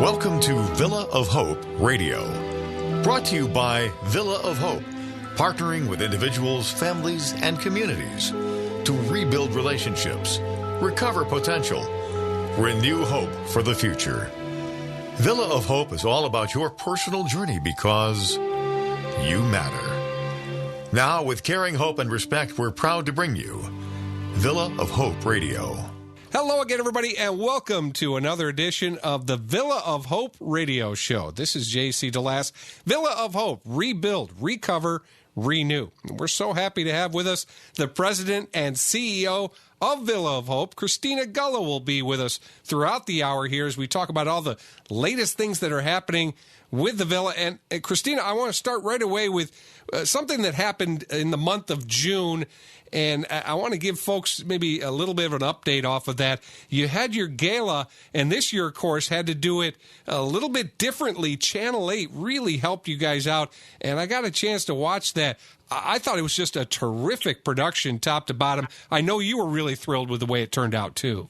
Welcome to Villa of Hope Radio. Brought to you by Villa of Hope, partnering with individuals, families, and communities to rebuild relationships, recover potential, renew hope for the future. Villa of Hope is all about your personal journey because you matter. Now, with caring hope and respect, we're proud to bring you Villa of Hope Radio. Hello again, everybody, and welcome to another edition of the Villa of Hope radio show. This is J.C. DeLass. Villa of Hope, rebuild, recover, renew. We're so happy to have with us the president and CEO of Villa of Hope. Christina Gullo will be with us throughout the hour here as we talk about all the latest things that are happening with the Villa. And Christina, I want to start right away with something that happened in the month of June. And I want to give folks maybe a little bit of an update off of that. You had your gala, and this year, of course, had to do it a little bit differently. Channel 8 really helped you guys out, and I got a chance to watch that. I thought it was just a terrific production, top to bottom. I know you were really thrilled with the way it turned out, too.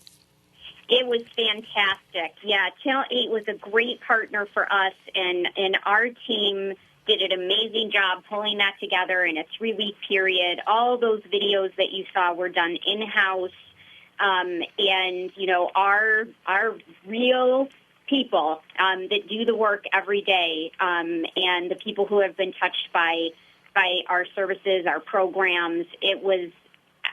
It was fantastic. Yeah, Channel 8 was a great partner for us, and our team did an amazing job pulling that together in a 3-week period. All those videos that you saw were done in-house, and, you know, our real people that do the work every day, and the people who have been touched by our services, our programs. It was,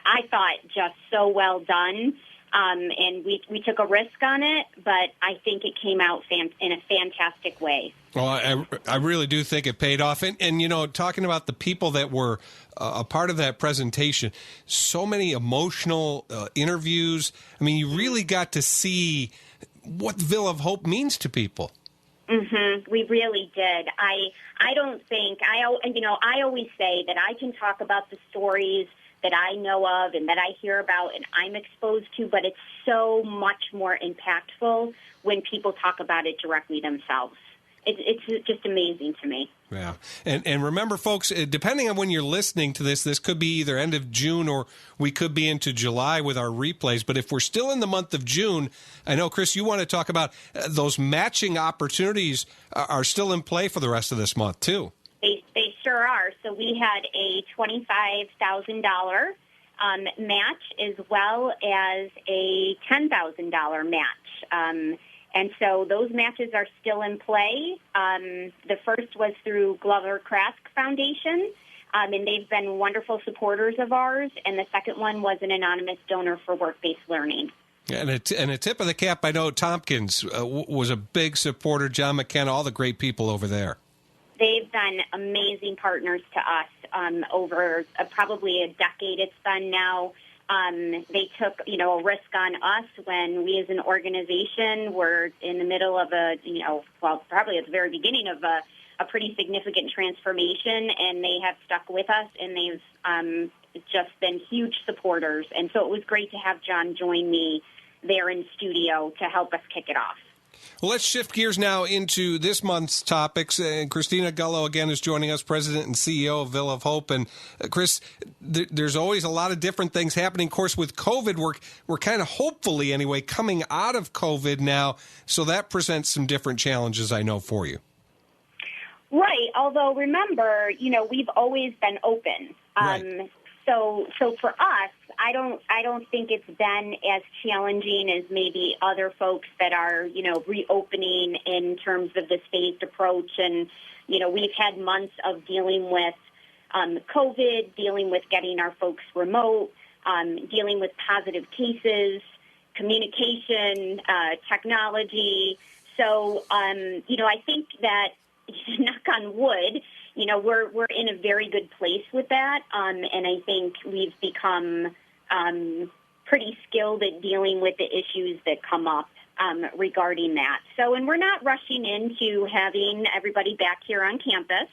I thought, just so well done. And we took a risk on it, but I think it came out in a fantastic way. Well, I really do think it paid off. And you know, talking about the people that were a part of that presentation, so many emotional interviews. I mean, you really got to see what Villa of Hope means to people. Mm-hmm. We really did. I don't think, I always say that I can talk about the stories that I know of and that I hear about and I'm exposed to, but it's so much more impactful when people talk about it directly themselves. It's just amazing to me. Yeah. And remember, folks, depending on when you're listening to this could be either end of June or we could be into July with our replays. But if we're still in the month of June, I know, Chris, you want to talk about those matching opportunities are still in play for the rest of this month, too. They sure are. So we had a $25,000 match as well as a $10,000 match. And so those matches are still in play. The first was through Glover Krask Foundation, and they've been wonderful supporters of ours. And the second one was an anonymous donor for work-based learning. And a tip of the cap, I know Tompkins was a big supporter, John McKenna, all the great people over there. They've been amazing partners to us over probably a decade it's been now. They took, a risk on us when we as an organization were in the middle of probably at the very beginning of a pretty significant transformation, and they have stuck with us, and they've just been huge supporters. And so it was great to have John join me there in studio to help us kick it off. Well, let's shift gears now into this month's topics. And Christina Gullo, again, is joining us, President and CEO of Villa of Hope. And, Chris, there's always a lot of different things happening. Of course, with COVID, we're kind of hopefully, anyway, coming out of COVID now. So that presents some different challenges, I know, for you. Right. Although, remember, we've always been open. Right. So for us, I don't think it's been as challenging as maybe other folks that are, reopening in terms of this phased approach. And, we've had months of dealing with COVID, dealing with getting our folks remote, dealing with positive cases, communication, technology. So, I think that, knock on wood, we're in a very good place with that, and I think we've become pretty skilled at dealing with the issues that come up regarding that. So, and we're not rushing into having everybody back here on campus.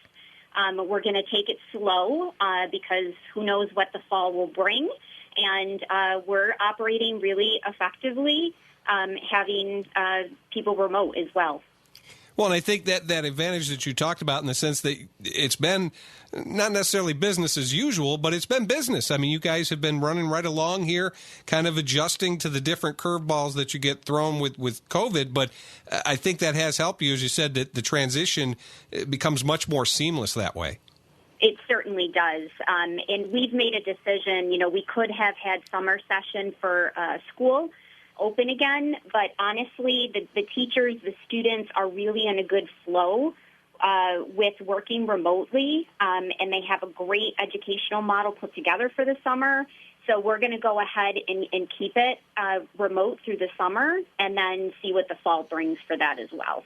We're going to take it slow because who knows what the fall will bring, and we're operating really effectively, having people remote as well. Well, and I think that advantage that you talked about in the sense that it's been not necessarily business as usual, but it's been business. I mean, you guys have been running right along here, kind of adjusting to the different curveballs that you get thrown with COVID. But I think that has helped you, as you said, that the transition becomes much more seamless that way. It certainly does. And we've made a decision, we could have had summer session for school open again, but honestly, the teachers, the students are really in a good flow with working remotely, and they have a great educational model put together for the summer. So we're going to go ahead and keep it remote through the summer and then see what the fall brings for that as well.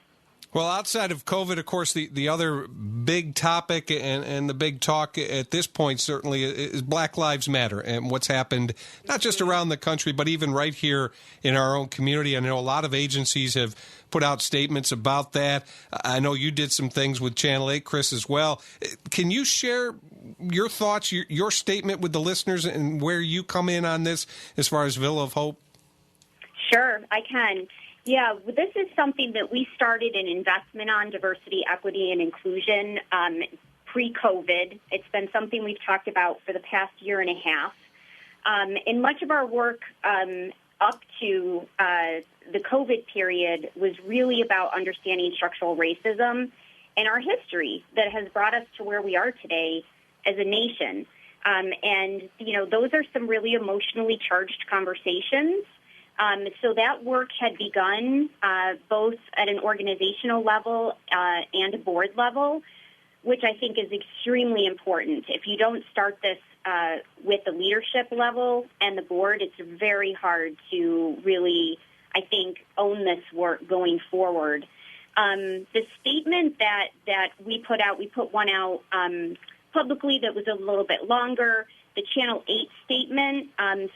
Well, outside of COVID, of course, the other big topic and the big talk at this point certainly is Black Lives Matter and what's happened, not just around the country, but even right here in our own community. I know a lot of agencies have put out statements about that. I know you did some things with Channel 8, Chris, as well. Can you share your thoughts, your statement with the listeners and where you come in on this as far as Villa of Hope? Sure, I can. Yeah, this is something that we started an investment on, diversity, equity, and inclusion, pre-COVID. It's been something we've talked about for the past year and a half. And much of our work up to the COVID period was really about understanding structural racism and our history that has brought us to where we are today as a nation. And, those are some really emotionally charged conversations. So that work had begun both at an organizational level and a board level, which I think is extremely important. If you don't start this with the leadership level and the board, it's very hard to really, I think, own this work going forward. The statement that we put out, we put one out publicly that was a little bit longer. The Channel 8 statement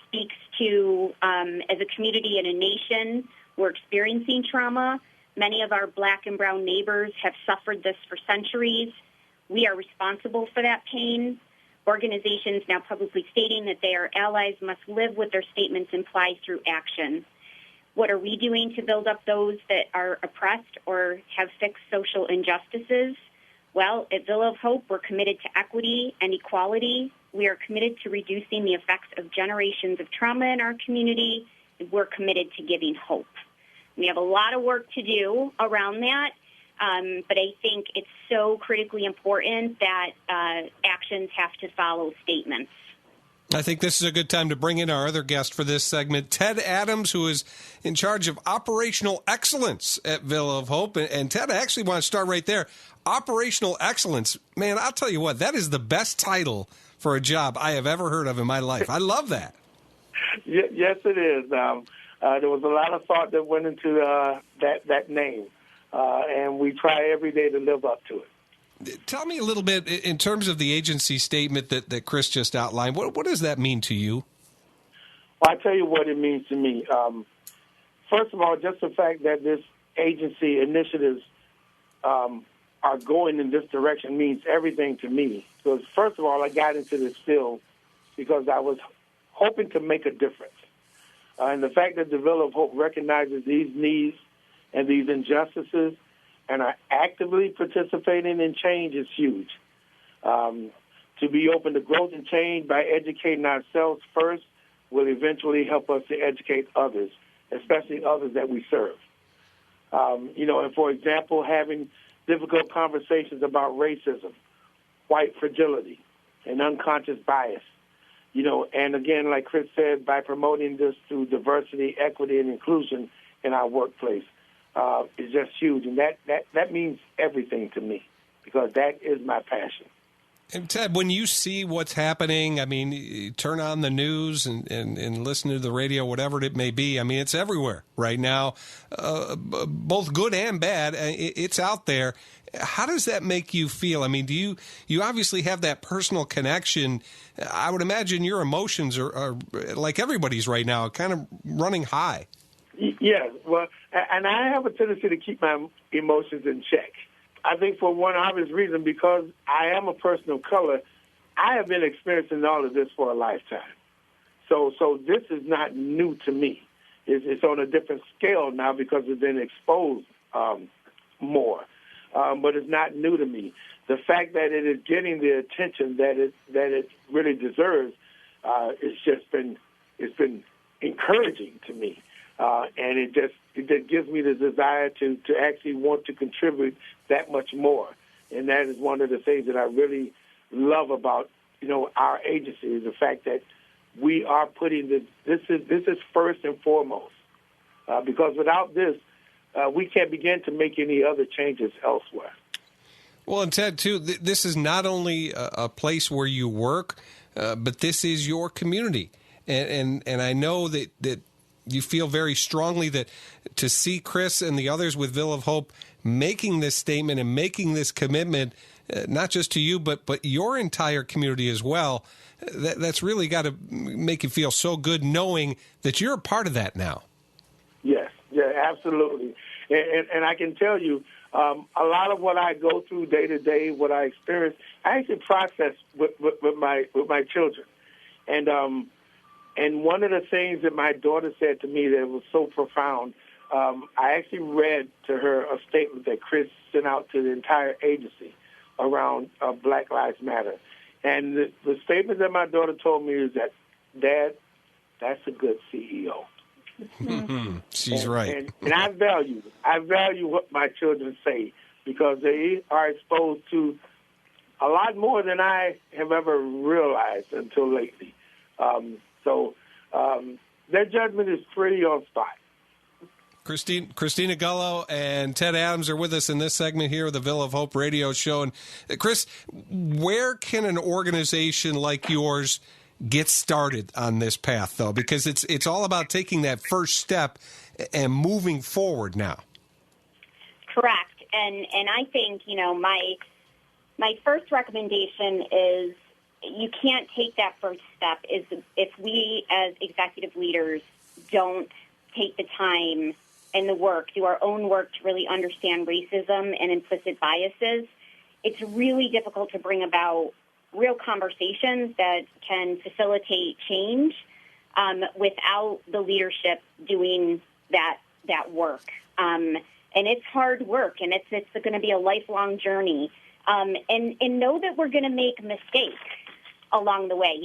speaks to, as a community and a nation, we're experiencing trauma. Many of our Black and brown neighbors have suffered this for centuries. We are responsible for that pain. Organizations now publicly stating that they are allies must live what their statements imply through action. What are we doing to build up those that are oppressed or have fixed social injustices? Well, at Villa of Hope, we're committed to equity and equality. We are committed to reducing the effects of generations of trauma in our community, and we're committed to giving hope. We have a lot of work to do around that, but I think it's so critically important that actions have to follow statements. I think this is a good time to bring in our other guest for this segment, Ted Adams, who is in charge of operational excellence at Villa of Hope. And Ted, I actually want to start right there. Operational excellence. Man, I'll tell you what, that is the best title for a job I have ever heard of in my life. I love that. Yes, it is. There was a lot of thought that went into that name, and we try every day to live up to it. Tell me a little bit, in terms of the agency statement that Chris just outlined, what does that mean to you? Well, I tell you what it means to me. First of all, just the fact that this agency initiatives are going in this direction means everything to me. Because first of all, I got into this field because I was hoping to make a difference. And the fact that the Villa of Hope recognizes these needs and these injustices and are actively participating in change is huge. To be open to growth and change by educating ourselves first will eventually help us to educate others, especially others that we serve. And for example, having difficult conversations about racism, white fragility, and unconscious bias. And again, like Chris said, by promoting this through diversity, equity, and inclusion in our workplace is just huge. And that means everything to me because that is my passion. And Ted, when you see what's happening, I mean, you turn on the news and listen to the radio, whatever it may be. I mean, it's everywhere right now, both good and bad. It's out there. How does that make you feel? I mean, do you obviously have that personal connection? I would imagine your emotions are like everybody's right now, kind of running high. Yes, well, and I have a tendency to keep my emotions in check. I think for one obvious reason, because I am a person of color, I have been experiencing all of this for a lifetime. So this is not new to me. It's on a different scale now because it's been exposed more, but it's not new to me. The fact that it is getting the attention that it really deserves, it's been encouraging to me, and it just gives me the desire to actually want to contribute that much more. And that is one of the things that I really love about our agency, is the fact that we are putting this is first and foremost, because without this, we can't begin to make any other changes elsewhere. Well, and Ted, too, this is not only a place where you work, but this is your community. And I know that you feel very strongly that to see Chris and the others with Villa of Hope making this statement and making this commitment, not just to you, but your entire community as well, that's really got to make you feel so good knowing that you're a part of that now. Yes, yeah, absolutely. And I can tell you, a lot of what I go through day to day, what I experience, I actually process with my children. And one of the things that my daughter said to me that was so profound, I actually read to her a statement that Chris sent out to the entire agency around Black Lives Matter. And the statement that my daughter told me is that, Dad, that's a good CEO. She's right. And I value what my children say, because they are exposed to a lot more than I have ever realized until lately. So their judgment is pretty on spot. Christina Gullo and Ted Adams are with us in this segment here of the Villa of Hope radio show. And Chris, where can an organization like yours get started on this path, though? Because it's all about taking that first step and moving forward now. Correct. And I think, my first recommendation is you can't take that first step if we as executive leaders don't take the time and the work, do our own work to really understand racism and implicit biases. It's really difficult to bring about real conversations that can facilitate change without the leadership doing that work. And it's hard work, and it's going to be a lifelong journey. And know that we're going to make mistakes along the way.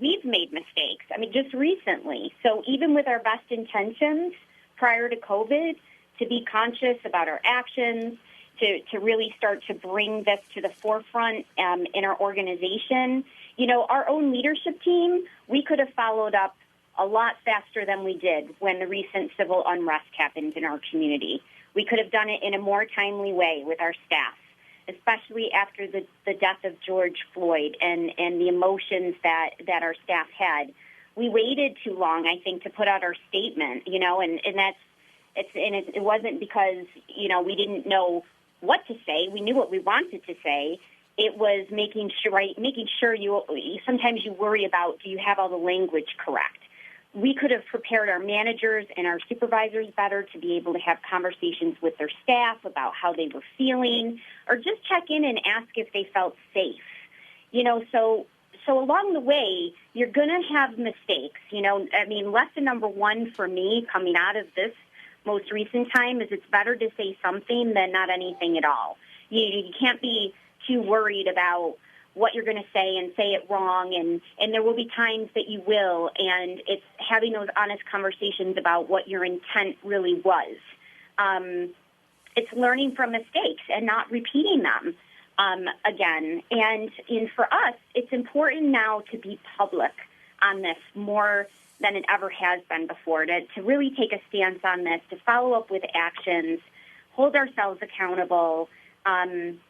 We've made mistakes. I mean, just recently. So even with our best intentions prior to COVID, to be conscious about our actions, to really start to bring this to the forefront in our organization. Our own leadership team, we could have followed up a lot faster than we did when the recent civil unrest happened in our community. We could have done it in a more timely way with our staff, especially after the death of George Floyd and the emotions that our staff had. We waited too long, I think, to put out our statement, and it wasn't because, we didn't know what to say. We knew what we wanted to say. It was making sure sometimes you worry about, do you have all the language correct? We could have prepared our managers and our supervisors better to be able to have conversations with their staff about how they were feeling, or just check in and ask if they felt safe. So along the way, you're going to have mistakes. Lesson number one for me coming out of this most recent time is it's better to say something than not anything at all. You can't be too worried about what you're going to say and say it wrong, and there will be times that you will, and it's having those honest conversations about what your intent really was. It's learning from mistakes and not repeating them again. And for us, it's important now to be public on this more than it ever has been before, to really take a stance on this, to follow up with actions, hold ourselves accountable, and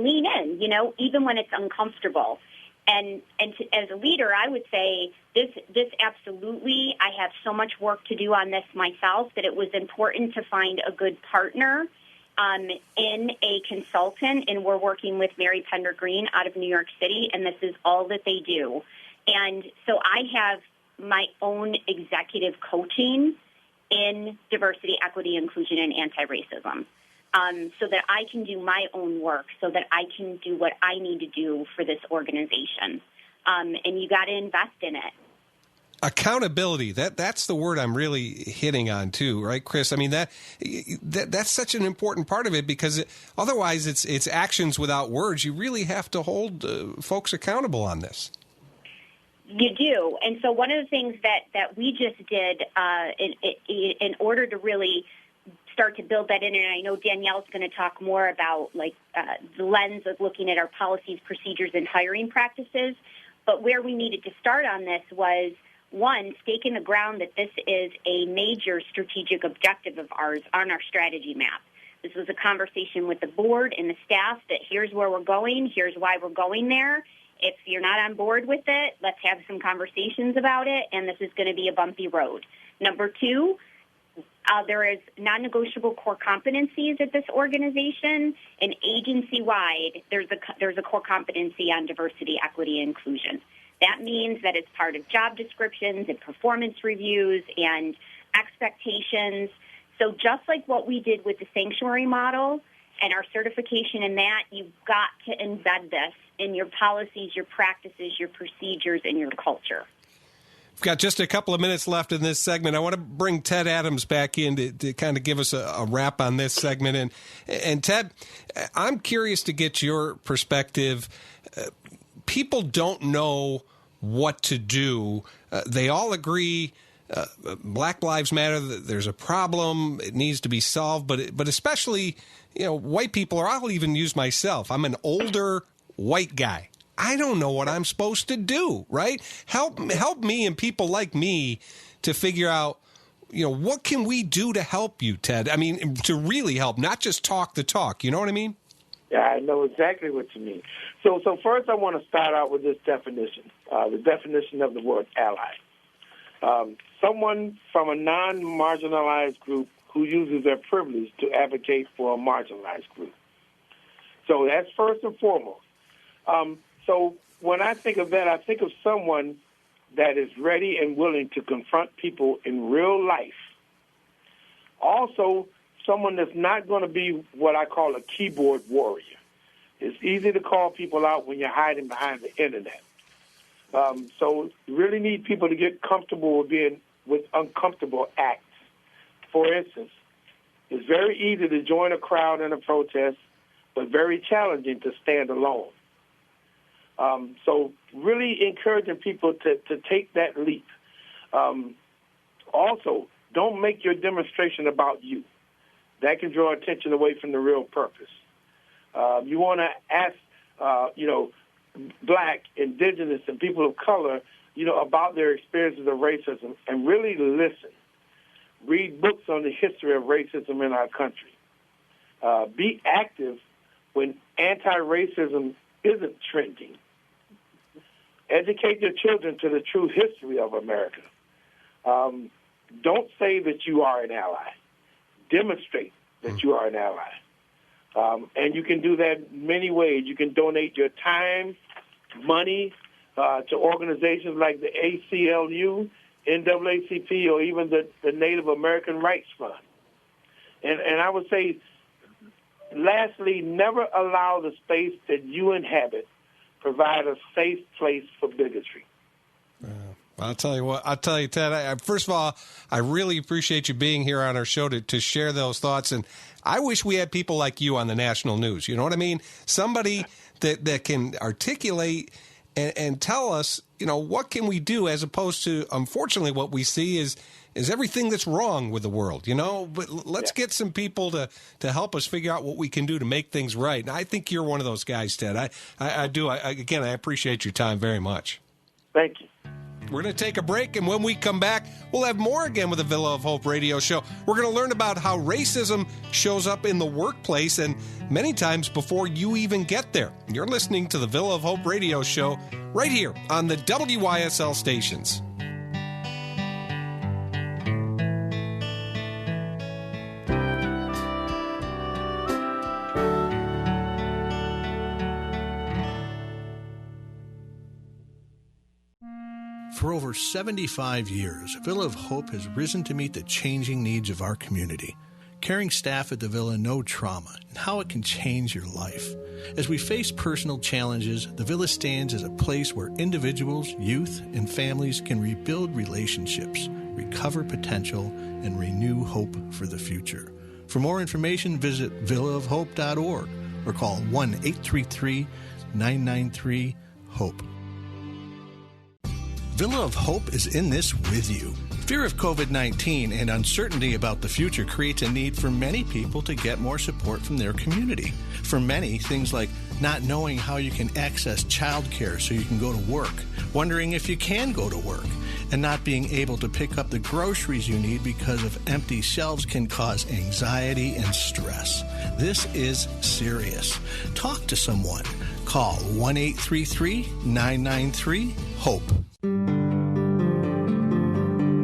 lean in, even when it's uncomfortable. And as a leader, I would say this absolutely, I have so much work to do on this myself that it was important to find a good partner in a consultant, and we're working with Mary Pender Green out of New York City, and this is all that they do. And so I have my own executive coaching in diversity, equity, inclusion, and anti-racism, so that I can do my own work, so that I can do what I need to do for this organization. And you got to invest in it. Accountability, that's the word I'm really hitting on too, right, Chris? I mean, that's such an important part of it, because otherwise it's actions without words. You really have to hold folks accountable on this. You do. And so one of the things that we just did in order to really start to build that in, and I know Danielle's going to talk more about the lens of looking at our policies, procedures, and hiring practices, but where we needed to start on this was, one, staking the ground that this is a major strategic objective of ours on our strategy map. This was a conversation with the board and the staff that here's where we're going, here's why we're going there. If you're not on board with it, let's have some conversations about it, and this is going to be a bumpy road. Number two, there is non-negotiable core competencies at this organization, and agency-wide, there's a core competency on diversity, equity, and inclusion. That means that it's part of job descriptions and performance reviews and expectations. So just like what we did with the sanctuary model and our certification in that, you've got to embed this in your policies, your practices, your procedures, and your culture. We've got just a couple of minutes left in this segment. I want to bring Ted Adams back in to kind of give us a wrap on this segment. And Ted, I'm curious to get your perspective. People don't know what to do. They all agree Black Lives Matter, there's a problem, it needs to be solved, but especially, white people, or I'll even use myself. I'm an older white guy. I don't know what I'm supposed to do, right? Help me and people like me to figure out, what can we do to help you, Ted? I mean, to really help, not just talk the talk. You know what I mean? Yeah, I know exactly what you mean. So first I want to start out with this definition, the definition of the word ally. Someone from a non-marginalized group who uses their privilege to advocate for a marginalized group. So that's first and foremost. So when I think of that, I think of someone that is ready and willing to confront people in real life. Also, someone that's not going to be what I call a keyboard warrior. It's easy to call people out when you're hiding behind the internet. So you really need people to get comfortable with uncomfortable acts. For instance, it's very easy to join a crowd in a protest, but very challenging to stand alone. So really encouraging people to take that leap. Also, don't make your demonstration about you. That can draw attention away from the real purpose. You want to ask, Black, Indigenous, and people of color, about their experiences of racism, and really listen. Read books on the history of racism in our country. Be active when anti-racism isn't trending. Educate your children to the true history of America. Don't say that you are an ally. Demonstrate that you are an ally. And you can do that many ways. You can donate your time, money to organizations like the ACLU, NAACP, or even the Native American Rights Fund. And I would say, lastly, never allow the space that you inhabit provide a safe place for bigotry. I'll tell you, Ted, first of all, I really appreciate you being here on our show to share those thoughts. And I wish we had people like you on the national news. You know what I mean? Somebody that can articulate and tell us, what can we do, as opposed to, unfortunately, what we see is everything that's wrong with the world, But let's get some people to help us figure out what we can do to make things right. And I think you're one of those guys, Ted. I do. Again, I appreciate your time very much. Thank you. We're going to take a break, and when we come back, we'll have more again with the Villa of Hope radio show. We're going to learn about how racism shows up in the workplace, and many times before you even get there. You're listening to the Villa of Hope radio show right here on the WYSL stations. For over 75 years, Villa of Hope has risen to meet the changing needs of our community, caring staff at the Villa know trauma and how it can change your life. As we face personal challenges, the Villa stands as a place where individuals, youth, and families can rebuild relationships, recover potential, and renew hope for the future. For more information, visit villaofhope.org or call 1-833-993-HOPE. Villa of Hope is in this with you. Fear of COVID-19 and uncertainty about the future creates a need for many people to get more support from their community. For many, things like not knowing how you can access childcare so you can go to work, wondering if you can go to work, and not being able to pick up the groceries you need because of empty shelves can cause anxiety and stress. This is serious. Talk to someone. Call 1-833-993-HOPE.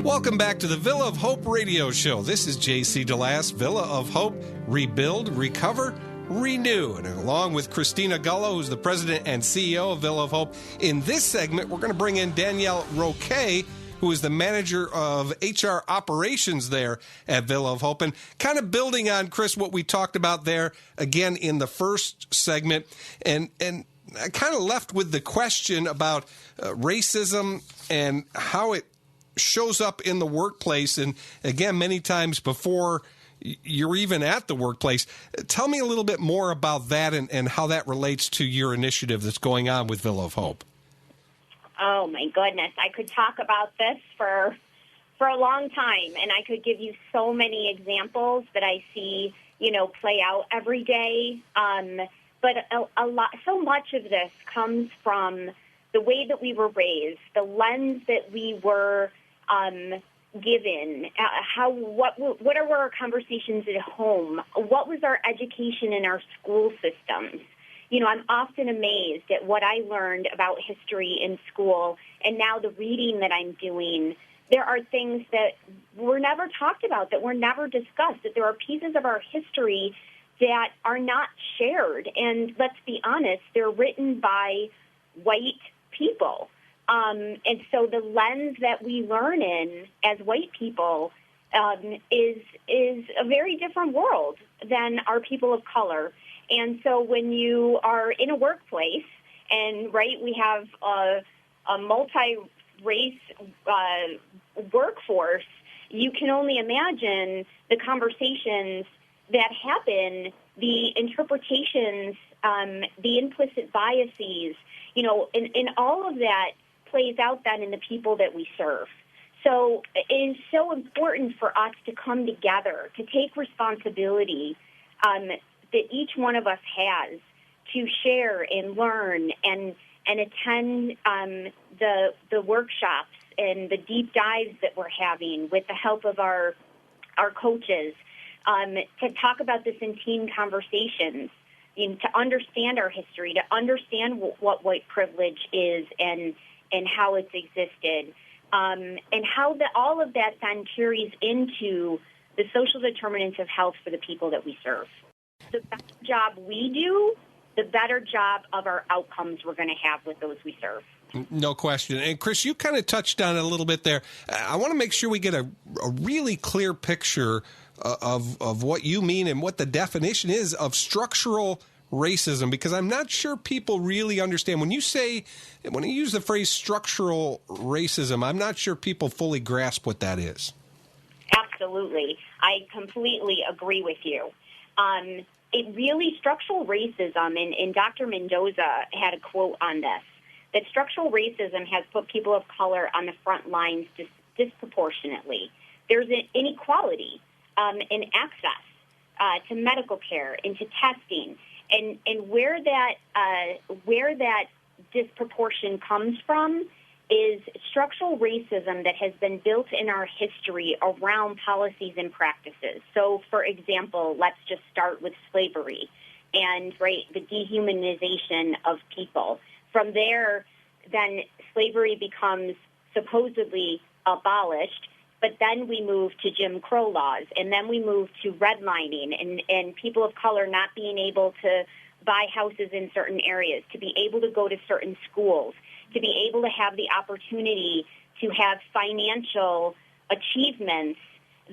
Welcome back to the Villa of Hope radio show. This is J.C. DeLass, Villa of Hope, Rebuild, Recover, Renew. And along with Christina Gullo, who's the president and CEO of Villa of Hope, in this segment, we're going to bring in Danielle Roque, who is the manager of HR operations there at Villa of Hope. And kind of building on, Chris, what we talked about there again in the first segment. And I kind of left with the question about racism and how it shows up in the workplace, and again, many times before you're even at the workplace. Tell me a little bit more about that and how that relates to your initiative that's going on with Villa of Hope. Oh, my goodness. I could talk about this for a long time, and I could give you so many examples that I see, play out every day. But so much of this comes from the way that we were raised, the lens that we were given, what are our conversations at home? What was our education in our school systems? I'm often amazed at what I learned about history in school, and now the reading that I'm doing. There are things that were never talked about, that were never discussed, that there are pieces of our history that are not shared. And let's be honest, they're written by white people. And so the lens that we learn in as white people is a very different world than our people of color. And so when you are in a workplace, and we have a multi-race workforce, you can only imagine the conversations that happen, the interpretations, the implicit biases, and all of that plays out then in the people that we serve. So it is so important for us to come together, to take responsibility that each one of us has to share and learn and attend the workshops and the deep dives that we're having with the help of our coaches, to talk about this in team conversations, to understand our history, to understand what white privilege is and how it's existed, and how all of that then carries into the social determinants of health for the people that we serve. The better job we do, the better job of our outcomes we're going to have with those we serve. No question. And Chris, you kind of touched on it a little bit there. I want to make sure we get a really clear picture of what you mean and what the definition is of structural racism, because I'm not sure people really understand. When you use the phrase structural racism, I'm not sure people fully grasp what that is. Absolutely. I completely agree with you. Structural racism, and Dr. Mendoza had a quote on this, that structural racism has put people of color on the front lines disproportionately. There's an inequality in access to medical care and to testing. And where that disproportion comes from is structural racism that has been built in our history around policies and practices. So, for example, let's just start with slavery and the dehumanization of people. From there, then slavery becomes supposedly abolished, but then we move to Jim Crow laws, and then we move to redlining and people of color not being able to buy houses in certain areas, to be able to go to certain schools, to be able to have the opportunity to have financial achievements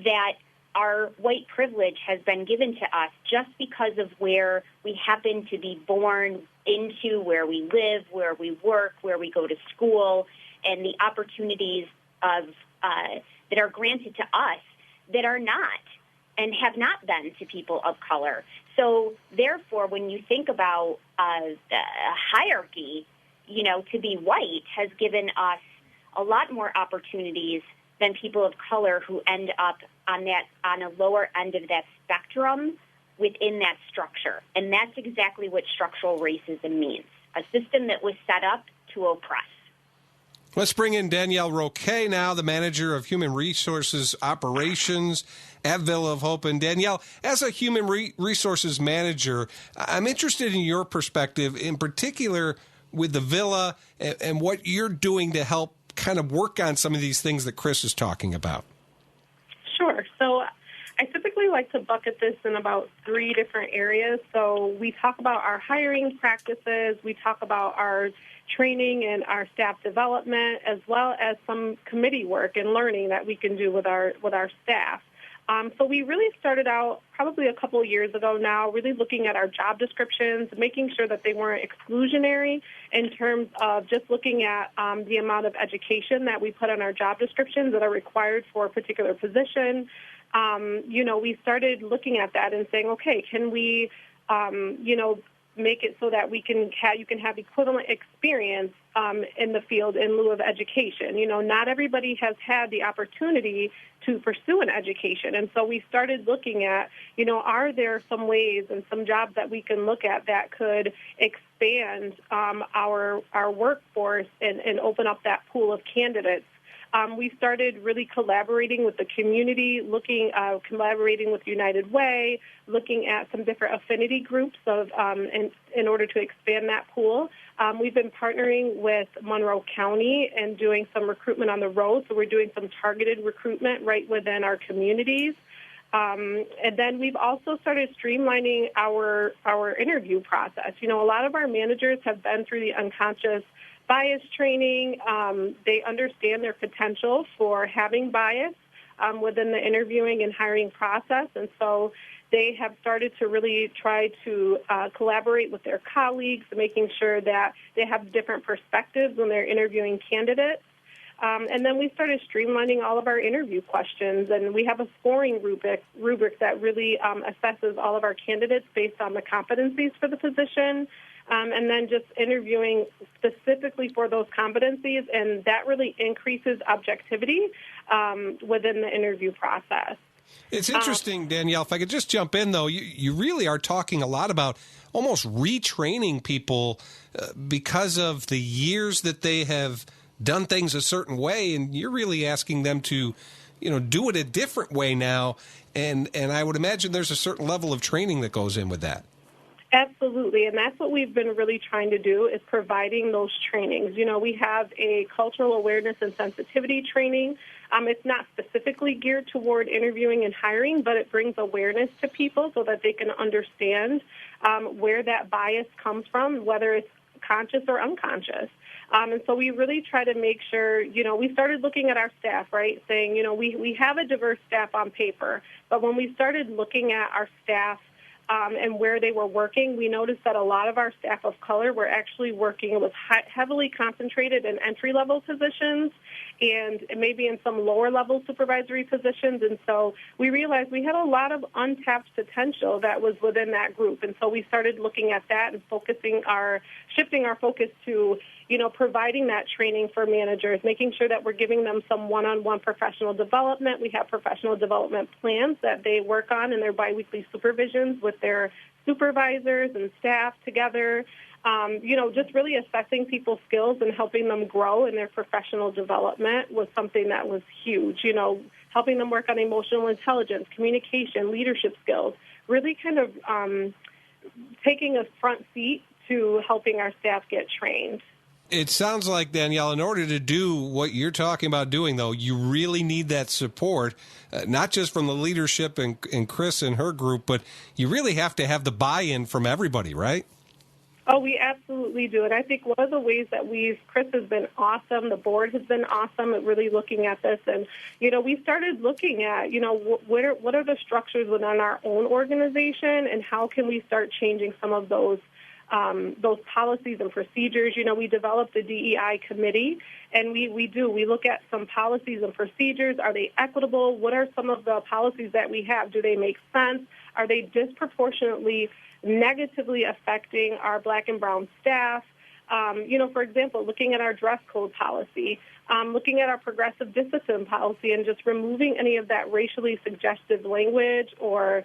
that our white privilege has been given to us just because of where we happen to be born into, where we live, where we work, where we go to school, and the opportunities of that are granted to us that are not and have not been to people of color. So therefore, when you think about the hierarchy, to be white has given us a lot more opportunities than people of color who end up on a lower end of that spectrum within that structure. And that's exactly what structural racism means, a system that was set up to oppress. Let's bring in Danielle Roque now, the Manager of Human Resources Operations at Villa of Hope. And Danielle, as a Human Resources Manager, I'm interested in your perspective, in particular with the Villa and what you're doing to help kind of work on some of these things that Chris is talking about. Sure. So I typically like to bucket this in about 3 different areas. So we talk about our hiring practices, we talk about our training and our staff development, as well as some committee work and learning that we can do with our staff. So we really started out probably a couple of years ago now, really looking at our job descriptions, making sure that they weren't exclusionary in terms of just looking at the amount of education that we put on our job descriptions that are required for a particular position. We started looking at that and saying, okay, can we, make it so that you can have equivalent experience in the field in lieu of education. Not everybody has had the opportunity to pursue an education. And so we started looking at, are there some ways and some jobs that we can look at that could expand our workforce and open up that pool of candidates. We started really collaborating with the community, collaborating with United Way, looking at some different affinity groups in order to expand that pool. We've been partnering with Monroe County and doing some recruitment on the road, so we're doing some targeted recruitment right within our communities. And then we've also started streamlining our interview process. A lot of our managers have been through the unconscious bias training. They understand their potential for having bias within the interviewing and hiring process, and so they have started to really try to collaborate with their colleagues, making sure that they have different perspectives when they're interviewing candidates. And then we started streamlining all of our interview questions, and we have a scoring rubric that really assesses all of our candidates based on the competencies for the position. And then just interviewing specifically for those competencies, and that really increases objectivity within the interview process. It's interesting, Danielle, if I could just jump in, though, you really are talking a lot about almost retraining people because of the years that they have done things a certain way, and you're really asking them to, do it a different way now, and I would imagine there's a certain level of training that goes in with that. Absolutely, and that's what we've been really trying to do is providing those trainings. We have a cultural awareness and sensitivity training. It's not specifically geared toward interviewing and hiring, but it brings awareness to people so that they can understand where that bias comes from, whether it's conscious or unconscious. And so we really try to make sure, we started looking at our staff, right, saying, we have a diverse staff on paper, but when we started looking at our staff and where they were working, we noticed that a lot of our staff of color were actually working. It was heavily concentrated in entry-level positions and maybe in some lower-level supervisory positions. And so we realized we had a lot of untapped potential that was within that group. And so we started looking at that and shifting our focus to, providing that training for managers, making sure that we're giving them some one-on-one professional development. We have professional development plans that they work on in their biweekly supervisions with their supervisors and staff together. Just really assessing people's skills and helping them grow in their professional development was something that was huge. Helping them work on emotional intelligence, communication, leadership skills, really kind of taking a front seat to helping our staff get trained. It sounds like, Danielle, in order to do what you're talking about doing, though, you really need that support, not just from the leadership and Chris and her group, but you really have to have the buy-in from everybody, right? Oh, we absolutely absolutely do. And I think one of the ways that Chris has been awesome, the board has been awesome at really looking at this. And, we started looking at, what are the structures within our own organization and how can we start changing some of those policies and procedures. We developed a DEI committee, and we look at some policies and procedures. Are they equitable? What are some of the policies that we have? Do they make sense? Are they disproportionately negatively affecting our Black and brown staff? For example, looking at our dress code policy, looking at our progressive discipline policy and just removing any of that racially suggestive language or,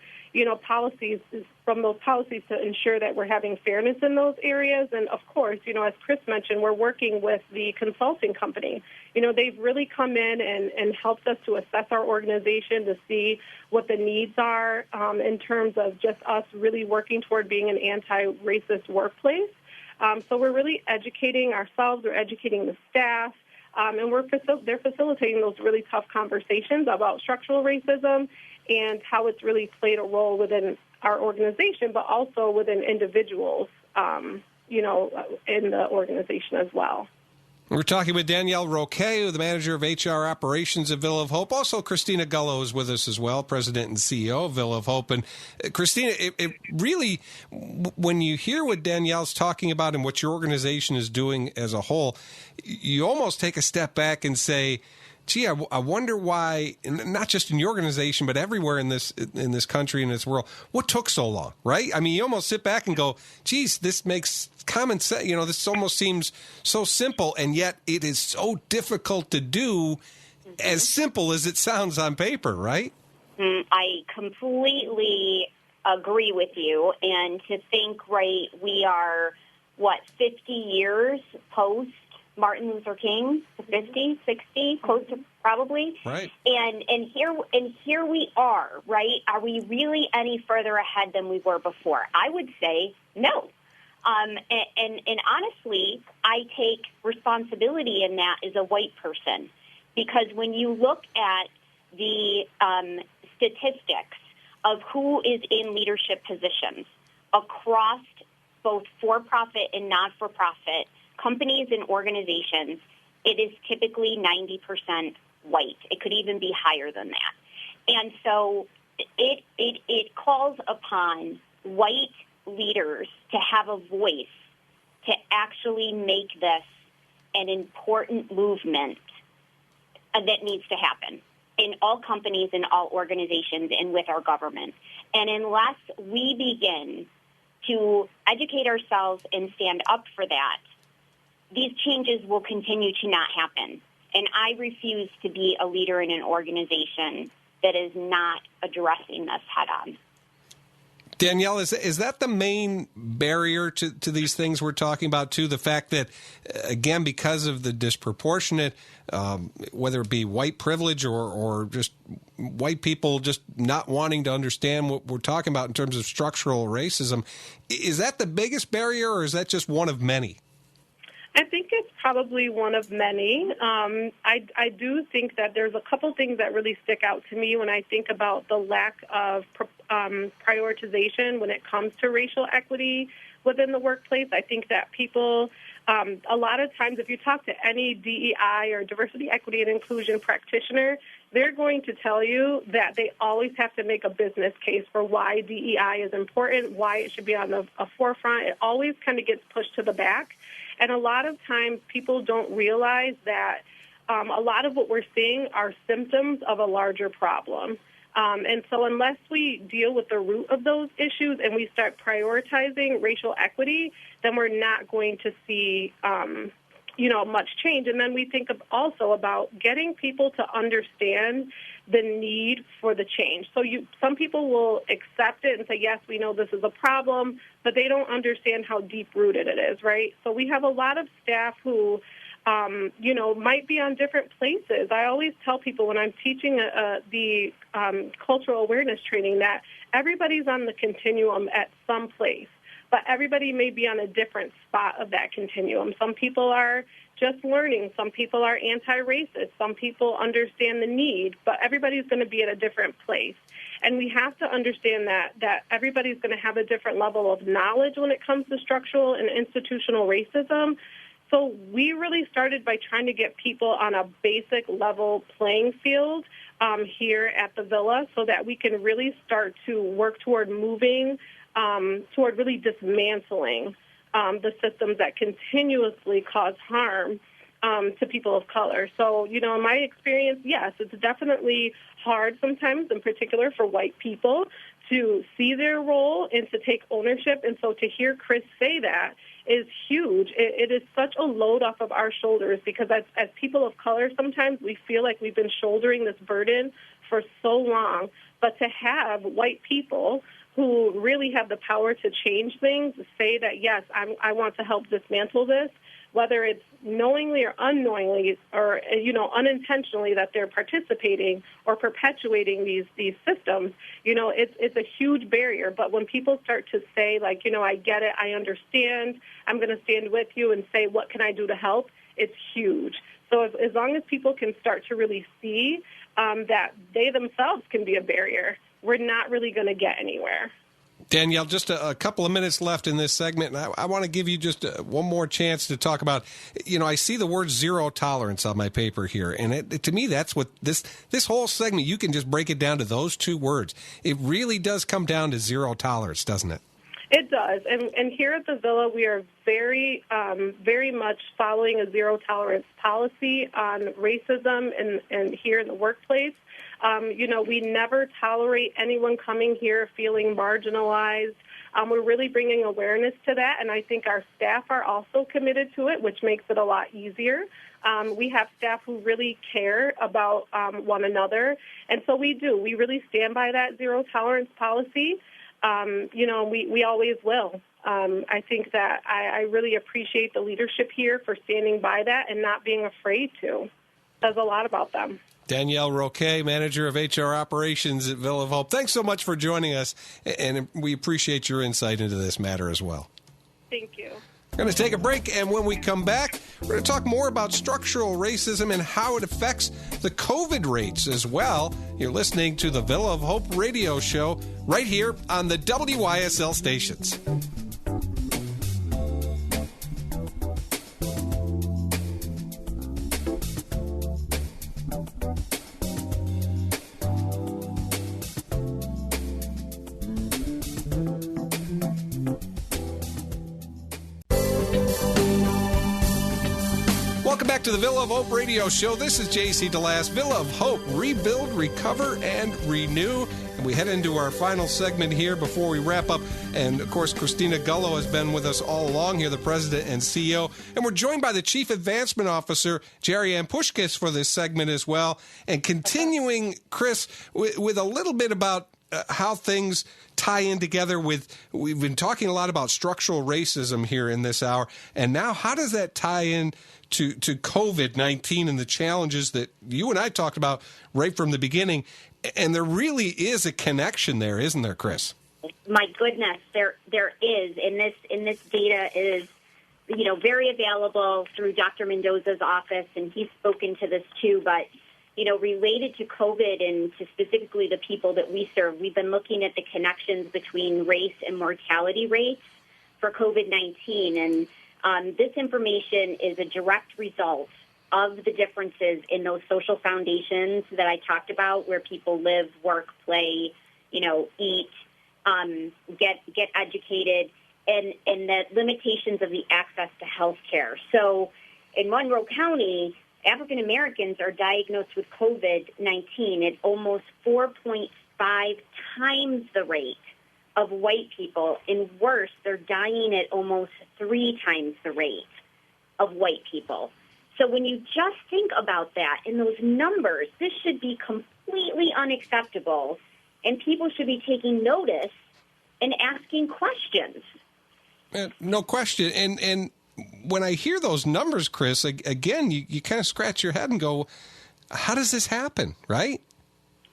policies from those policies to ensure that we're having fairness in those areas. And, of course, as Chris mentioned, we're working with the consulting company. They've really come in and helped us to assess our organization to see what the needs are in terms of just us really working toward being an anti-racist workplace. So we're really educating ourselves, we're educating the staff, and they're facilitating those really tough conversations about structural racism and how it's really played a role within our organization, but also within individuals, in the organization as well. We're talking with Danielle Roque, the manager of HR operations at Villa of Hope. Also, Christina Gullo is with us as well, president and CEO of Villa of Hope. And Christina, it really, when you hear what Danielle's talking about and what your organization is doing as a whole, you almost take a step back and say, gee, I wonder why, not just in your organization, but everywhere in this country and this world, what took so long, right? I mean, you almost sit back and go, geez, this makes common sense. This almost seems so simple, and yet it is so difficult to do, as simple as it sounds on paper, right? I completely agree with you. And to think, right, we are, 50 years post Martin Luther King, 50, 60, close to probably. Right. And here we are, right? Are we really any further ahead than we were before? I would say no. And honestly, I take responsibility in that as a white person, because when you look at the statistics of who is in leadership positions across both for-profit and not-for-profit companies and organizations, it is typically 90% white. It could even be higher than that. And so it calls upon white leaders to have a voice to actually make this an important movement that needs to happen in all companies, in all organizations, and with our government. And unless we begin to educate ourselves and stand up for that, these changes will continue to not happen. And I refuse to be a leader in an organization that is not addressing this head on. Danielle, is that the main barrier to these things we're talking about, too? The fact that, again, because of the disproportionate, whether it be white privilege or just white people just not wanting to understand what we're talking about in terms of structural racism, is that the biggest barrier, or is that just one of many? I think it's probably one of many. I do think that there's a couple things that really stick out to me when I think about the lack of prioritization when it comes to racial equity within the workplace. I think that people, a lot of times, if you talk to any DEI or diversity, equity, and inclusion practitioner, they're going to tell you that they always have to make a business case for why DEI is important, why it should be on the forefront. It always kind of gets pushed to the back. And a lot of times people don't realize that a lot of what we're seeing are symptoms of a larger problem. And so unless we deal with the root of those issues and we start prioritizing racial equity, then we're not going to see, much change. And then we think also about getting people to understand the need for the change. So some people will accept it and say, yes, we know this is a problem, but they don't understand how deep-rooted it is, right? So we have a lot of staff who, might be on different places. I always tell people when I'm teaching the cultural awareness training that everybody's on the continuum at some place. but everybody may be on a different spot of that continuum. Some people are just learning. Some people are anti-racist. Some people understand the need, but everybody's going to be at a different place. And we have to understand that everybody's going to have a different level of knowledge when it comes to structural and institutional racism. So we really started by trying to get people on a basic level playing field here at the Villa so that we can really start to work toward moving toward really dismantling the systems that continuously cause harm to people of color. So, in my experience, yes, it's definitely hard sometimes, in particular for white people, to see their role and to take ownership. And so to hear Chris say that is huge. It is such a load off of our shoulders because as people of color, sometimes we feel like we've been shouldering this burden for so long. But to have white people who really have the power to change things say that, yes, I want to help dismantle this, whether it's knowingly or unknowingly or, unintentionally that they're participating or perpetuating these systems, it's a huge barrier. But when people start to say, like, I get it, I understand, I'm going to stand with you and say, what can I do to help? It's huge. So as long as people can start to really see that they themselves can be a barrier, we're not really going to get anywhere. Danielle, just a couple of minutes left in this segment, and I want to give you just one more chance to talk about, I see the word zero tolerance on my paper here, and to me, that's what this whole segment, you can just break it down to those two words. It really does come down to zero tolerance, doesn't it? It does, and here at the Villa, we are very, very much following a zero tolerance policy on racism and here in the workplace. We never tolerate anyone coming here feeling marginalized. We're really bringing awareness to that, and I think our staff are also committed to it, which makes it a lot easier. We have staff who really care about one another, and so we do. We really stand by that zero tolerance policy. We always will. I think that I really appreciate the leadership here for standing by that and not being afraid to. Says a lot about them. Danielle Roque, Manager of HR Operations at Villa of Hope. Thanks so much for joining us, and we appreciate your insight into this matter as well. Thank you. We're going to take a break, and when we come back, we're going to talk more about structural racism and how it affects the COVID rates as well. You're listening to the Villa of Hope radio show right here on the WYSL stations. Welcome back to the Villa of Hope radio show. This is J.C. DeLass. Villa of Hope, rebuild, recover, and renew. And we head into our final segment here before we wrap up. And, of course, Christina Gullo has been with us all along here, the president and CEO. And we're joined by the Chief Advancement Officer, Gerianne Puskas, for this segment as well. And continuing, Chris, with a little bit about how things tie in together we've been talking a lot about structural racism here in this hour. And now how does that tie in to COVID-19 and the challenges that you and I talked about right from the beginning? And there really is a connection there, isn't there, Chris? My goodness, there is. And this data is, very available through Dr. Mendoza's office, and he's spoken to this too. But, related to COVID and to specifically the people that we serve, we've been looking at the connections between race and mortality rates for COVID-19. And this information is a direct result of the differences in those social foundations that I talked about, where people live, work, play, eat, get educated, and the limitations of the access to health care. So in Monroe County, African Americans are diagnosed with COVID-19 at almost 4.5 times the rate of white people, and worse, they're dying at almost 3 times the rate of white people. So when you just think about that in those numbers, this should be completely unacceptable, and people should be taking notice and asking questions. No question. And when I hear those numbers, Chris, again, you kind of scratch your head and go, how does this happen, right?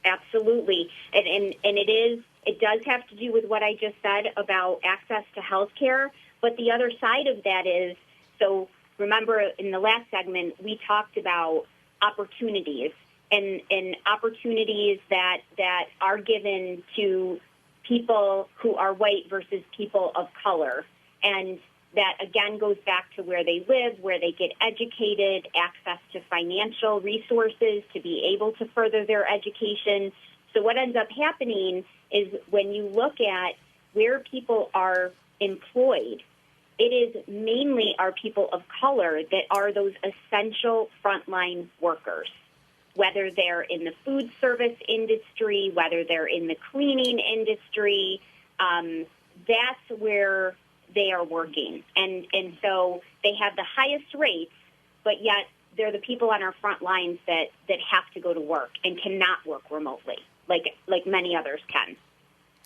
Absolutely. And it is it does have to do with what I just said about access to health care. But the other side of that is, so remember in the last segment, we talked about opportunities and opportunities that are given to people who are white versus people of color. And that, again, goes back to where they live, where they get educated, access to financial resources to be able to further their education. So what ends up happening is when you look at where people are employed, it is mainly our people of color that are those essential frontline workers, whether they're in the food service industry, whether they're in the cleaning industry. That's where they are working. And so they have the highest rates, but yet they're the people on our front lines that have to go to work and cannot work remotely, like many others can.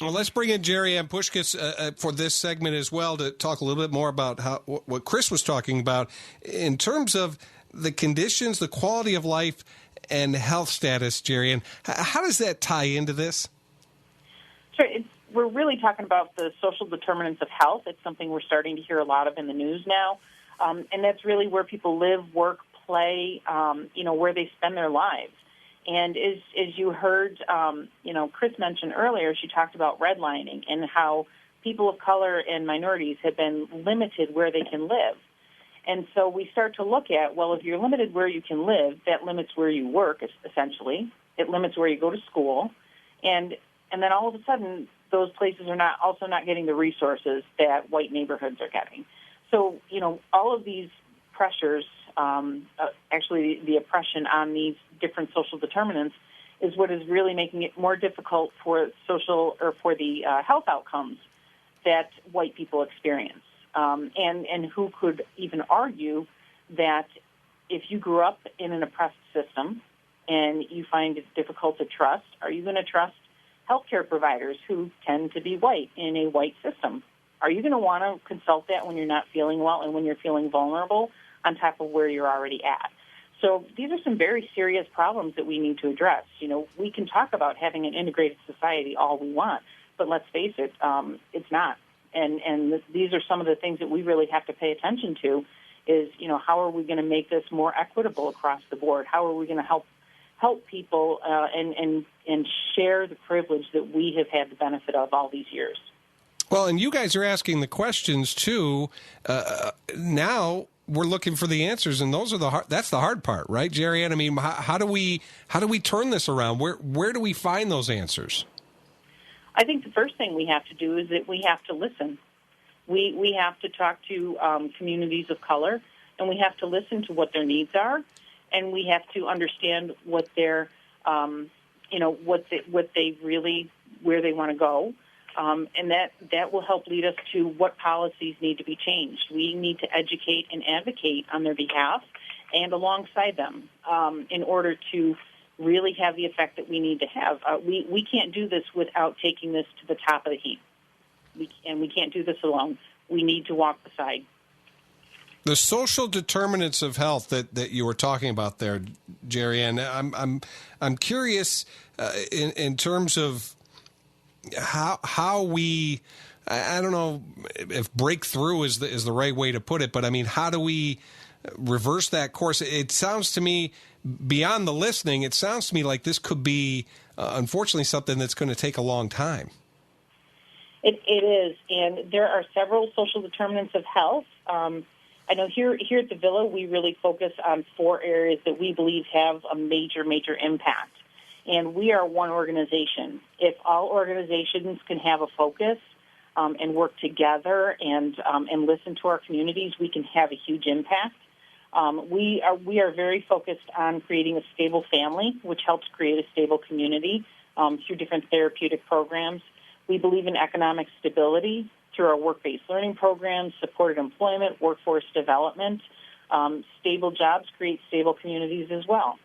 Well, let's bring in Gerianne Puskas for this segment as well to talk a little bit more about what Chris was talking about in terms of the conditions, the quality of life, and health status. Gerianne, how does that tie into this? Sure. We're really talking about the social determinants of health. It's something we're starting to hear a lot of in the news now, and that's really where people live, work, play, where they spend their lives. And as you heard, Chris mentioned earlier, she talked about redlining and how people of color and minorities have been limited where they can live. And so we start to look at, well, if you're limited where you can live, that limits where you work, essentially. It limits where you go to school. And then all of a sudden, those places are not getting the resources that white neighborhoods are getting. So, all of these pressures, actually the oppression on these different social determinants is what is really making it more difficult for the health outcomes that white people experience. And who could even argue that if you grew up in an oppressed system and you find it difficult to trust, are you going to trust healthcare providers who tend to be white in a white system? Are you going to want to consult that when you're not feeling well and when you're feeling vulnerable on top of where you're already at? So these are some very serious problems that we need to address. We can talk about having an integrated society all we want, but let's face it, it's not. And these are some of the things that we really have to pay attention to is, how are we going to make this more equitable across the board? How are we going to help people and share the privilege that we have had the benefit of all these years? Well, and you guys are asking the questions too. Now we're looking for the answers, and that's the hard part, right, Gerianne? I mean, how do we turn this around? Where do we find those answers? I think the first thing we have to do is that we have to listen. We have to talk to communities of color, and we have to listen to what their needs are, and we have to understand what their, what they really, where they want to go, and that will help lead us to what policies need to be changed. We need to educate and advocate on their behalf and alongside them in order to really have the effect that we need to have. We can't do this without taking this to the top of the heap. We can't do this alone. We need to walk beside. The social determinants of health that you were talking about there, Gerianne, I'm curious in terms of how we, I don't know if breakthrough is the right way to put it, but I mean, how do we reverse that course? It sounds to me, beyond the listening, it sounds to me like this could be, unfortunately, something that's going to take a long time. It is, and there are several social determinants of health. I know here at the Villa, we really focus on 4 areas that we believe have a major impact. And we are one organization. If all organizations can have a focus and work together and listen to our communities, we can have a huge impact. We are very focused on creating a stable family, which helps create a stable community through different therapeutic programs. We believe in economic stability through our work-based learning programs, supported employment, workforce development. Stable jobs create stable communities as well.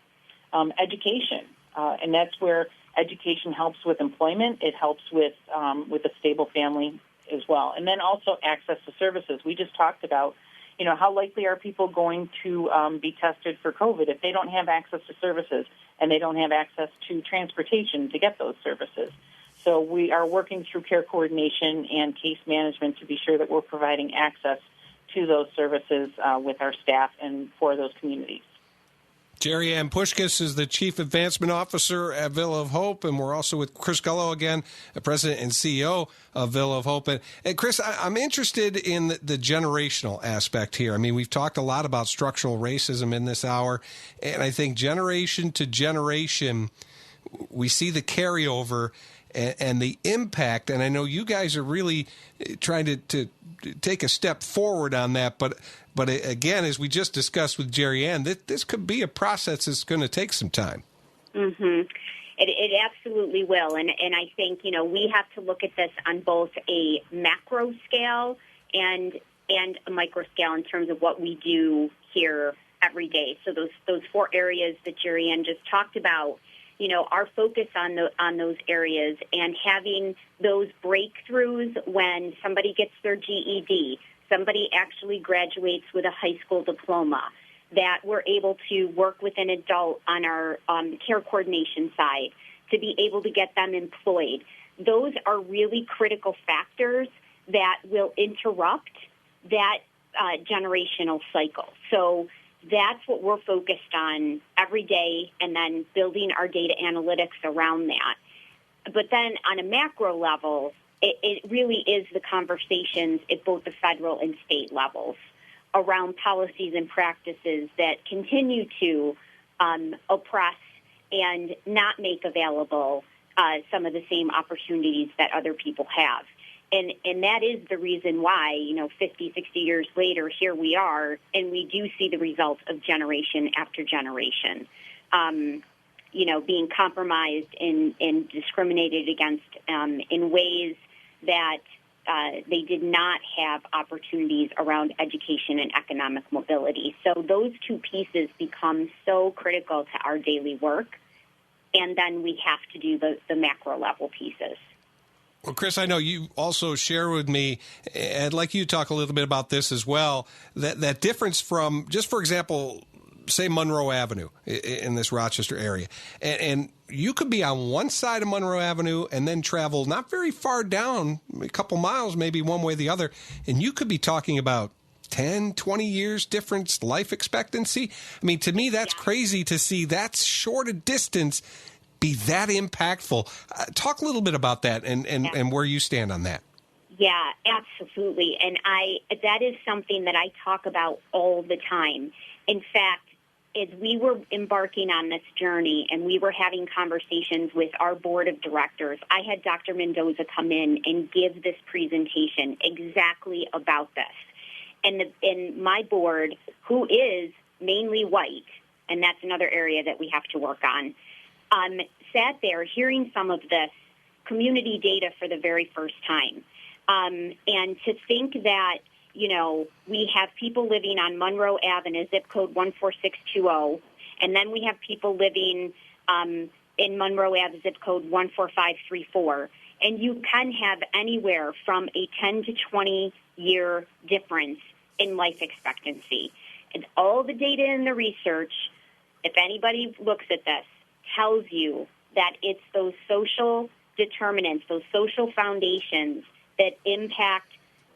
Education, and that's where education helps with employment. It helps with a stable family as well. And then also access to services. We just talked about, how likely are people going to be tested for COVID if they don't have access to services and they don't have access to transportation to get those services. So we are working through care coordination and case management to be sure that we're providing access to those services with our staff and for those communities. Gerianne Puskas is the Chief Advancement Officer at Villa of Hope, and we're also with Chris Gullo again, President and CEO of Villa of Hope. And Chris, I'm interested in the generational aspect here. I mean, we've talked a lot about structural racism in this hour, and I think generation to generation, we see the carryover and the impact, and I know you guys are really trying to take a step forward on that, but again, as we just discussed with Gerianne, this could be a process that's going to take some time. Mm-hmm. It absolutely will, and I think, we have to look at this on both a macro scale and a micro scale in terms of what we do here every day. So those four areas that Gerianne just talked about, our focus on those areas and having those breakthroughs when somebody gets their GED, somebody actually graduates with a high school diploma, that we're able to work with an adult on our care coordination side to be able to get them employed. Those are really critical factors that will interrupt that generational cycle. So that's what we're focused on every day, and then building our data analytics around that. But then on a macro level, it really is the conversations at both the federal and state levels around policies and practices that continue to oppress and not make available some of the same opportunities that other people have. And that is the reason why, 50, 60 years later, here we are, and we do see the results of generation after generation, being compromised and discriminated against in ways that they did not have opportunities around education and economic mobility. So those two pieces become so critical to our daily work, and then we have to do the macro level pieces. Well, Chris, I know you also share with me, and I'd like you to talk a little bit about this as well, that difference from, just for example, say Monroe Avenue in this Rochester area. And you could be on one side of Monroe Avenue and then travel not very far down, a couple miles, maybe one way or the other, and you could be talking about 10, 20 years difference life expectancy. I mean, to me, that's crazy to see that short a distance be that impactful. Talk a little bit about that and where you stand on that. Yeah, absolutely. And that is something that I talk about all the time. In fact, as we were embarking on this journey and we were having conversations with our board of directors, I had Dr. Mendoza come in and give this presentation exactly about this. And my board, who is mainly white, and that's another area that we have to work on, sat there hearing some of this community data for the very first time. And to think that, we have people living on Monroe Avenue, zip code 14620, and then we have people living in Monroe Avenue, zip code 14534. And you can have anywhere from a 10 to 20-year difference in life expectancy. And all the data in the research, if anybody looks at this, tells you that it's those social determinants, those social foundations that impact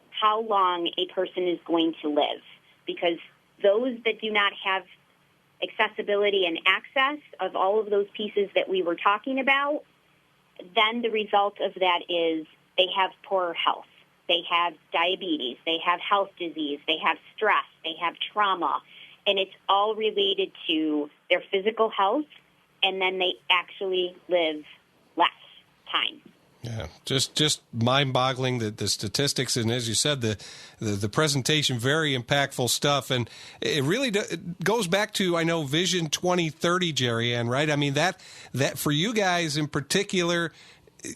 how long a person is going to live. Because those that do not have accessibility and access of all of those pieces that we were talking about, then the result of that is they have poorer health. They have diabetes. They have health disease. They have stress. They have trauma. And it's all related to their physical health, and then they actually live less time. Yeah, just mind-boggling, the statistics, and as you said, the presentation, very impactful stuff, and it really goes back to, I know, Vision 2030, Gerianne, right? I mean, that for you guys in particular,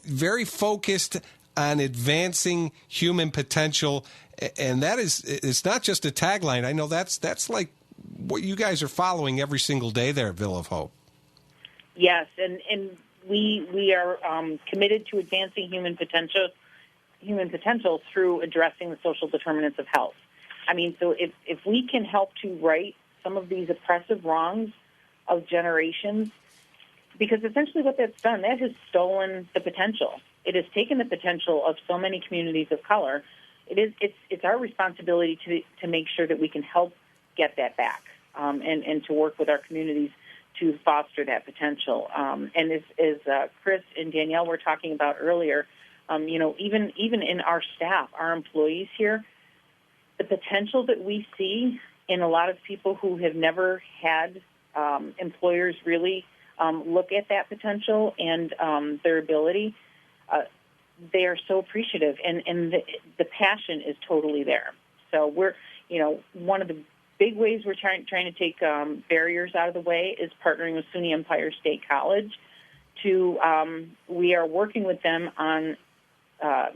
very focused on advancing human potential, and it's not just a tagline. I know that's like what you guys are following every single day there at Villa of Hope. Yes, and we are committed to advancing human potential through addressing the social determinants of health. I mean, so if we can help to right some of these oppressive wrongs of generations, because essentially what that's done, that has stolen the potential it has taken the potential of so many communities of color. It's our responsibility to make sure that we can help get that back, and to work with our communities to foster that potential. And as Chris and Danielle were talking about earlier, even in our staff, our employees here, the potential that we see in a lot of people who have never had employers really look at that potential and their ability, they are so appreciative, and the passion is totally there. So we're, one of the big ways we're trying to take barriers out of the way is partnering with SUNY Empire State College. We are working with them on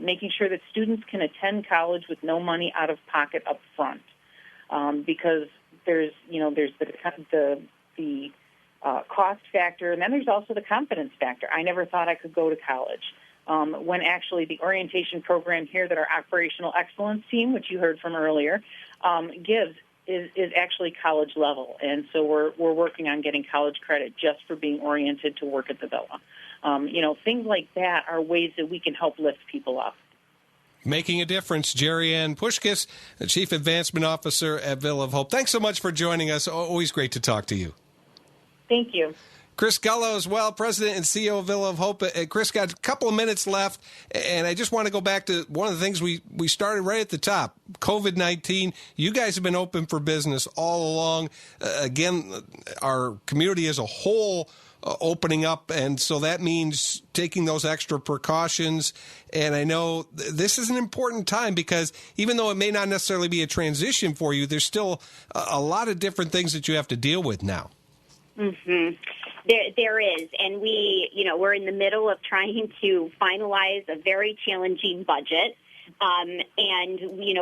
making sure that students can attend college with no money out of pocket up front, because there's the cost factor, and then there's also the confidence factor. I never thought I could go to college. When actually the orientation program here that our operational excellence team, which you heard from earlier, gives is actually college level. And so we're working on getting college credit just for being oriented to work at the Villa. Things like that are ways that we can help lift people up. Making a difference. Gerianne Puskas, the Chief Advancement Officer at Villa of Hope. Thanks so much for joining us. Always great to talk to you. Thank you. Chris Gullo as well, President and CEO of Villa of Hope. Chris, got a couple of minutes left, and I just want to go back to one of the things we started right at the top, COVID-19. You guys have been open for business all along. Again, our community as a whole opening up, and so that means taking those extra precautions. And I know this is an important time because even though it may not necessarily be a transition for you, there's still a lot of different things that you have to deal with now. Mm-hmm. There is, and we're in the middle of trying to finalize a very challenging budget, and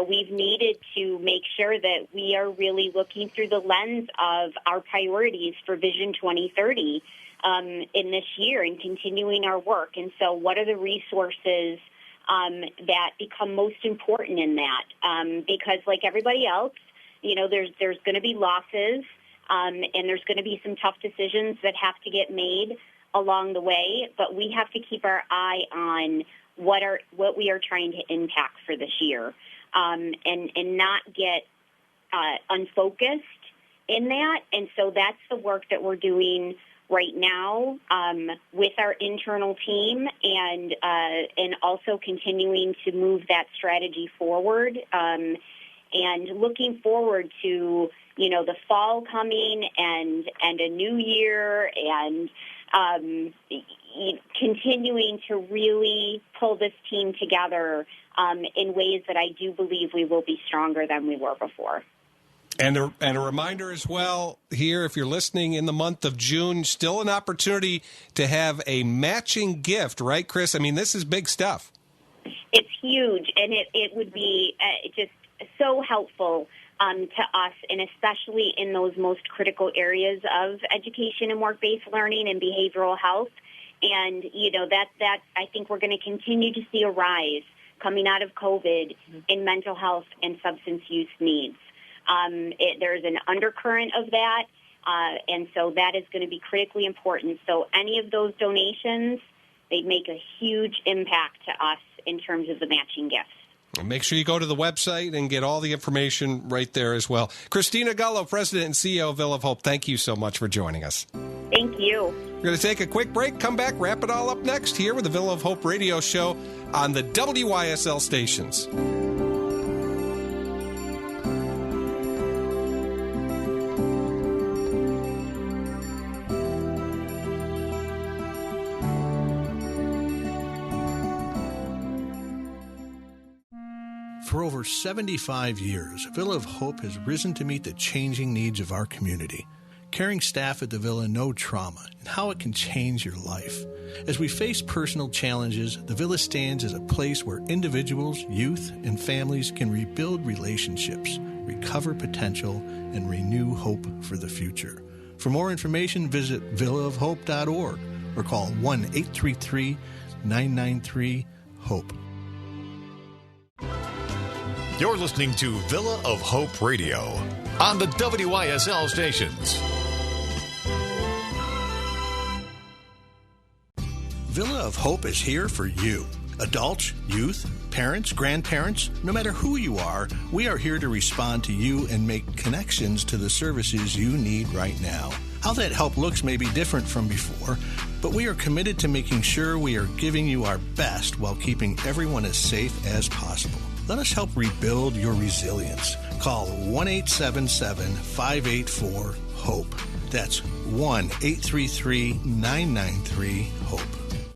we've needed to make sure that we are really looking through the lens of our priorities for Vision 2030 in this year and continuing our work. And so, what are the resources that become most important in that? Because, like everybody else, there's going to be losses. And there's going to be some tough decisions that have to get made along the way, but we have to keep our eye on what we are trying to impact for this year, and not get unfocused in that. And so that's the work that we're doing right now with our internal team, and also continuing to move that strategy forward, and looking forward to the fall coming and a new year, and continuing to really pull this team together in ways that I do believe we will be stronger than we were before. And a reminder as well here, if you're listening in the month of June, still an opportunity to have a matching gift, right, Chris? I mean, this is big stuff. It's huge, and it would be just so helpful to us, and especially in those most critical areas of education and work-based learning and behavioral health. And, that I think we're going to continue to see a rise coming out of COVID in mental health and substance use needs. There's an undercurrent of that, and so that is going to be critically important. So any of those donations, they make a huge impact to us in terms of the matching gifts. Make sure you go to the website and get all the information right there as well. Christina Gullo, President and CEO of Villa of Hope, thank you so much for joining us. Thank you. We're going to take a quick break, come back, wrap it all up next here with the Villa of Hope radio show on the WYSL stations. For over 75 years, Villa of Hope has risen to meet the changing needs of our community. Caring staff at the Villa know trauma and how it can change your life. As we face personal challenges, the Villa stands as a place where individuals, youth, and families can rebuild relationships, recover potential, and renew hope for the future. For more information, visit villaofhope.org or call 1-833-993-HOPE. You're listening to Villa of Hope Radio on the WYSL stations. Villa of Hope is here for you. Adults, youth, parents, grandparents, no matter who you are, we are here to respond to you and make connections to the services you need right now. How that help looks may be different from before, but we are committed to making sure we are giving you our best while keeping everyone as safe as possible. Let us help rebuild your resilience. Call 1-877-584-HOPE. That's 1-833-993-HOPE.